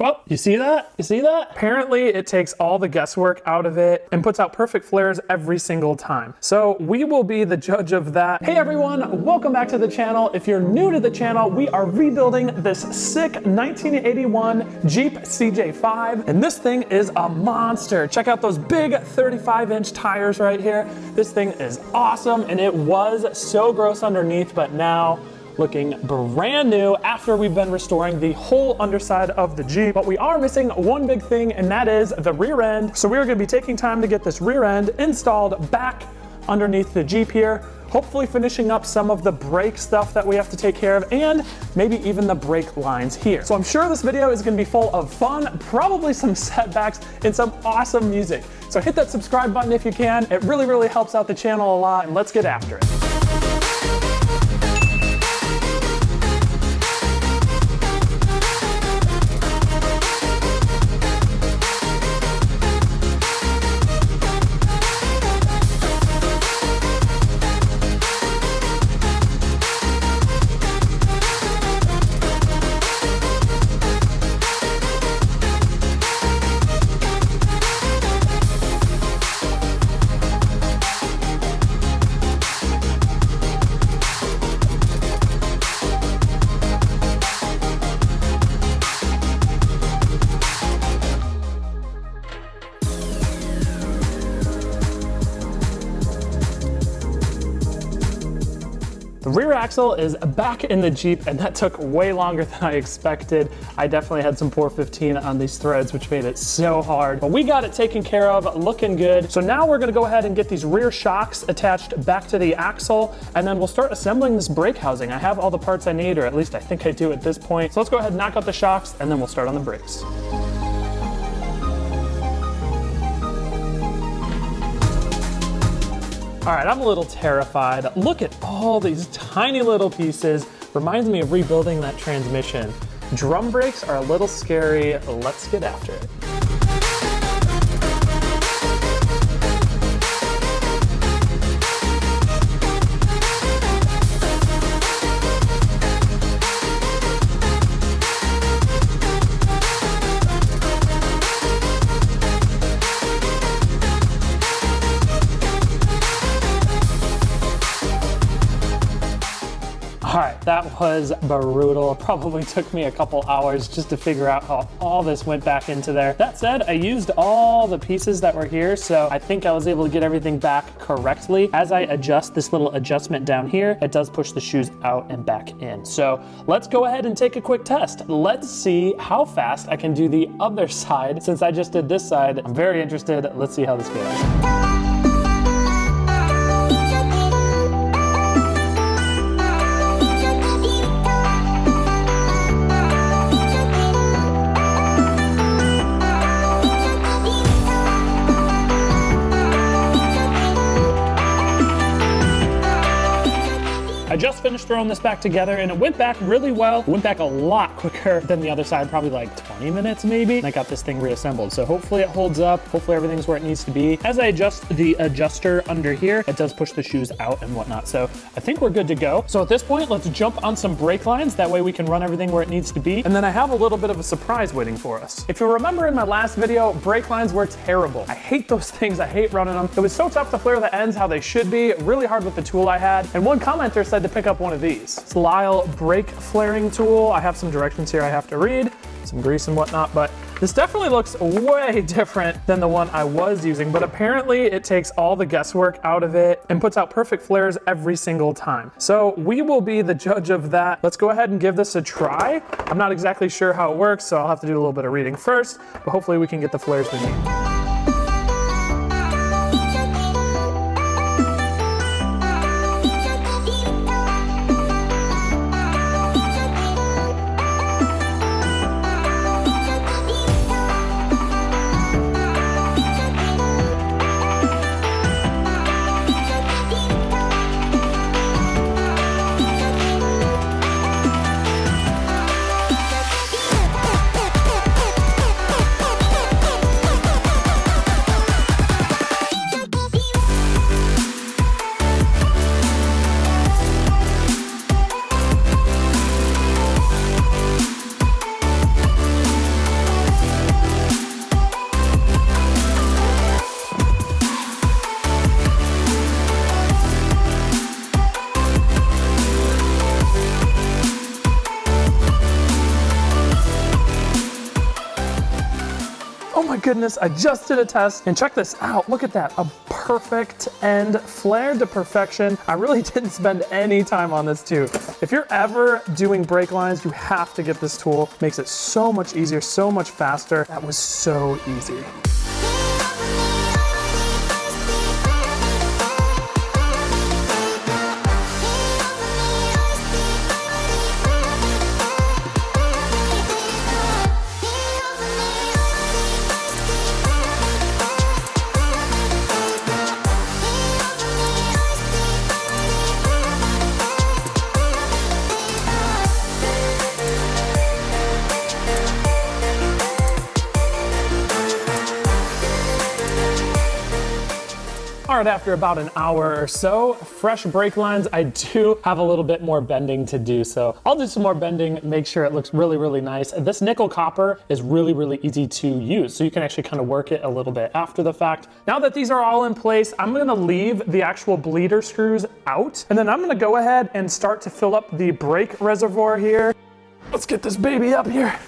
Oh, you see that? You see that? Apparently it takes all the guesswork out of it and puts out perfect flares every single time. So we will be the judge of that. Hey everyone, welcome back to the channel. If you're new to the channel, we are rebuilding this sick 1981 Jeep CJ5, and this thing is a monster. Check out those big 35-inch tires right here. This thing is awesome, and it was so gross underneath, but now looking brand new after we've been restoring the whole underside of the Jeep. But we are missing one big thing, and that is the rear end. So we are gonna be taking time to get this rear end installed back underneath the Jeep here, hopefully finishing up some of the brake stuff that we have to take care of, and maybe even the brake lines here. So I'm sure this video is gonna be full of fun, probably some setbacks, and some awesome music. So hit that subscribe button if you can. It really, really helps out the channel a lot, and let's get after it. The rear axle is back in the Jeep, and that took way longer than I expected. I definitely had some poor 15 on these threads, which made it so hard, but we got it taken care of, looking good. So now we're gonna go ahead and get these rear shocks attached back to the axle, and then we'll start assembling this brake housing. I have all the parts I need, or at least I think I do at this point. So let's go ahead and knock out the shocks, and then we'll start on the brakes. All right, I'm a little terrified. Look at all these tiny little pieces. Reminds me of rebuilding that transmission. Drum brakes are a little scary. Let's get after it. All right, that was brutal. Probably took me a couple hours just to figure out how all this went back into there. That said, I used all the pieces that were here, so I think I was able to get everything back correctly. As I adjust this little adjustment down here, it does push the shoes out and back in. So let's go ahead and take a quick test. Let's see how fast I can do the other side. Since I just did this side, I'm very interested. Let's see how this goes. I just finished throwing this back together, and it went back really well. It went back a lot quicker than the other side, probably like 20 minutes maybe. And I got this thing reassembled. So hopefully it holds up. Hopefully everything's where it needs to be. As I adjust the adjuster under here, it does push the shoes out and whatnot. So I think we're good to go. So at this point, let's jump on some brake lines. That way we can run everything where it needs to be. And then I have a little bit of a surprise waiting for us. If you remember in my last video, brake lines were terrible. I hate those things. I hate running them. It was so tough to flare the ends how they should be. Really hard with the tool I had. And one commenter said to pick up one of these. It's Lyle brake flaring tool. I have some directions here I have to read, some grease and whatnot, but this definitely looks way different than the one I was using, but apparently it takes all the guesswork out of it and puts out perfect flares every single time. So we will be the judge of that. Let's go ahead and give this a try. I'm not exactly sure how it works, so I'll have to do a little bit of reading first, but hopefully we can get the flares we need. my goodness, I just did a test and check this out. Look at that, a perfect end, flared to perfection. I really didn't spend any time on this too. If you're ever doing brake lines, you have to get this tool. Makes it so much easier, so much faster. That was so easy. All right, after about an hour or so, fresh brake lines, I do have a little bit more bending to do. So I'll do some more bending, make sure it looks really, really nice. This nickel copper is really, really easy to use. So you can actually kind of work it a little bit after the fact. Now that these are all in place, I'm gonna leave the actual bleeder screws out. And then I'm gonna go ahead and start to fill up the brake reservoir here. Let's get this baby up here.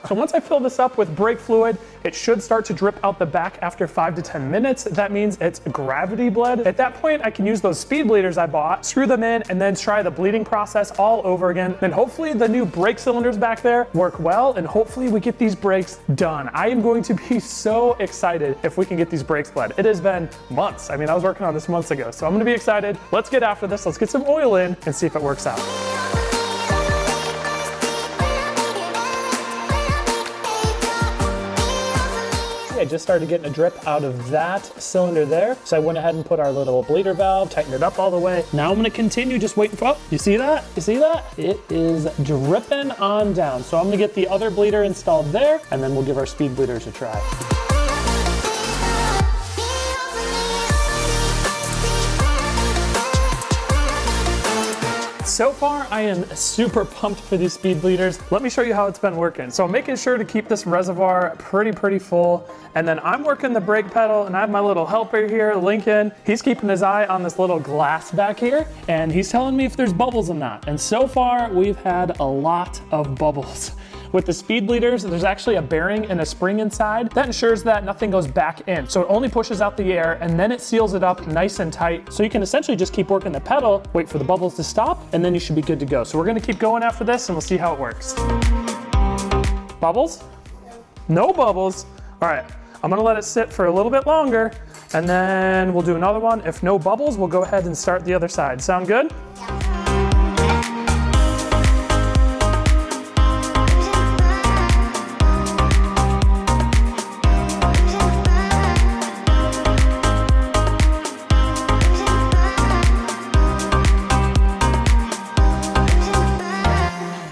So once I fill this up with brake fluid, it should start to drip out the back after 5 to 10 minutes. That means it's gravity bled. At that point, I can use those speed bleeders I bought, screw them in, and then try the bleeding process all over again. Then hopefully the new brake cylinders back there work well, and hopefully we get these brakes done. I am going to be so excited if we can get these brakes bled. It has been months. I mean, I was working on this months ago, so I'm gonna be excited. Let's get after this. Let's get some oil in and see if it works out. I just started getting a drip out of that cylinder there. So I went ahead and put our little bleeder valve, tightened it up all the way. Now I'm gonna continue just waiting for, oh, you see that? You see that? It is dripping on down. So I'm gonna get the other bleeder installed there, and then we'll give our speed bleeders a try. So far, I am super pumped for these speed bleeders. Let me show you how it's been working. So I'm making sure to keep this reservoir pretty full. And then I'm working the brake pedal, and I have my little helper here, Lincoln. He's keeping his eye on this little glass back here, and he's telling me if there's bubbles in that. And so far, we've had a lot of bubbles. With the speed bleeders, there's actually a bearing and a spring inside that ensures that nothing goes back in. So it only pushes out the air, and then it seals it up nice and tight. So you can essentially just keep working the pedal, wait for the bubbles to stop, and then you should be good to go. So we're gonna keep going after this, and we'll see how it works. Bubbles? No bubbles. All right, I'm gonna let it sit for a little bit longer, and then we'll do another one. If no bubbles, we'll go ahead and start the other side. Sound good?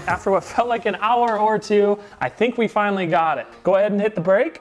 After what felt like an hour or two, I think we finally got it. Go ahead and hit the brake.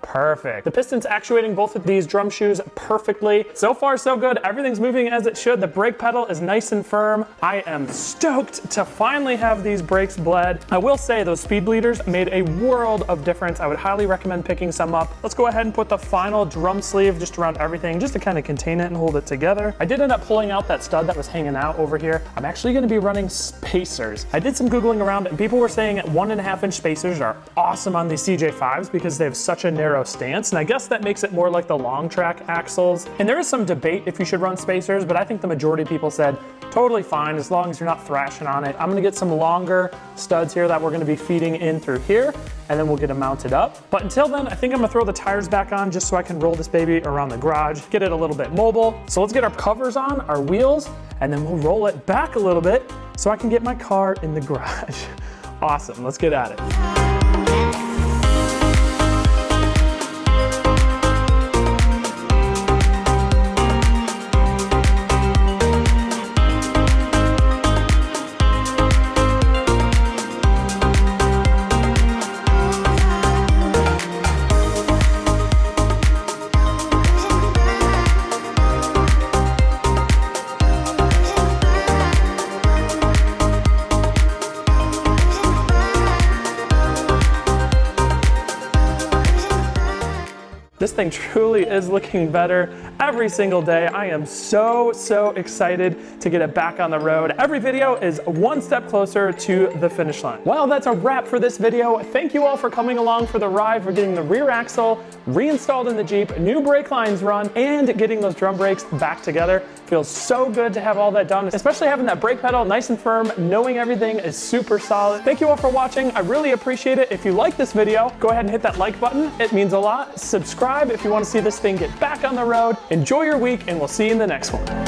Perfect. The piston's actuating both of these drum shoes perfectly. So far, so good. Everything's moving as it should. The brake pedal is nice and firm. I am stoked to finally have these brakes bled. I will say those speed bleeders made a world of difference. I would highly recommend picking some up. Let's go ahead and put the final drum sleeve just around everything, just to kind of contain it and hold it together. I did end up pulling out that stud that was hanging out over here. I'm actually gonna be running spacers. I did some Googling around, and people were saying 1.5-inch spacers are awesome on these CJ5s because they have such a narrow stance, and I guess that makes it more like the long track axles. And there is some debate if you should run spacers, but I think the majority of people said totally fine as long as you're not thrashing on it. I'm gonna get some longer studs here that we're gonna be feeding in through here, and then we'll get them mounted up. But until then, I think I'm gonna throw the tires back on just so I can roll this baby around the garage, get it a little bit mobile. So let's get our covers on, our wheels, and then we'll roll it back a little bit so I can get my car in the garage. Awesome, let's get at it. This thing truly is looking better every single day. I am so excited to get it back on the road. Every video is one step closer to the finish line. Well, that's a wrap for this video. Thank you all for coming along for the ride. We're getting the rear axle reinstalled in the Jeep, new brake lines run, and getting those drum brakes back together. Feels so good to have all that done, especially having that brake pedal nice and firm, knowing everything is super solid. Thank you all for watching. I really appreciate it. If you like this video, go ahead and hit that like button. It means a lot. Subscribe if you want to see this thing get back on the road. Enjoy your week, and we'll see you in the next one.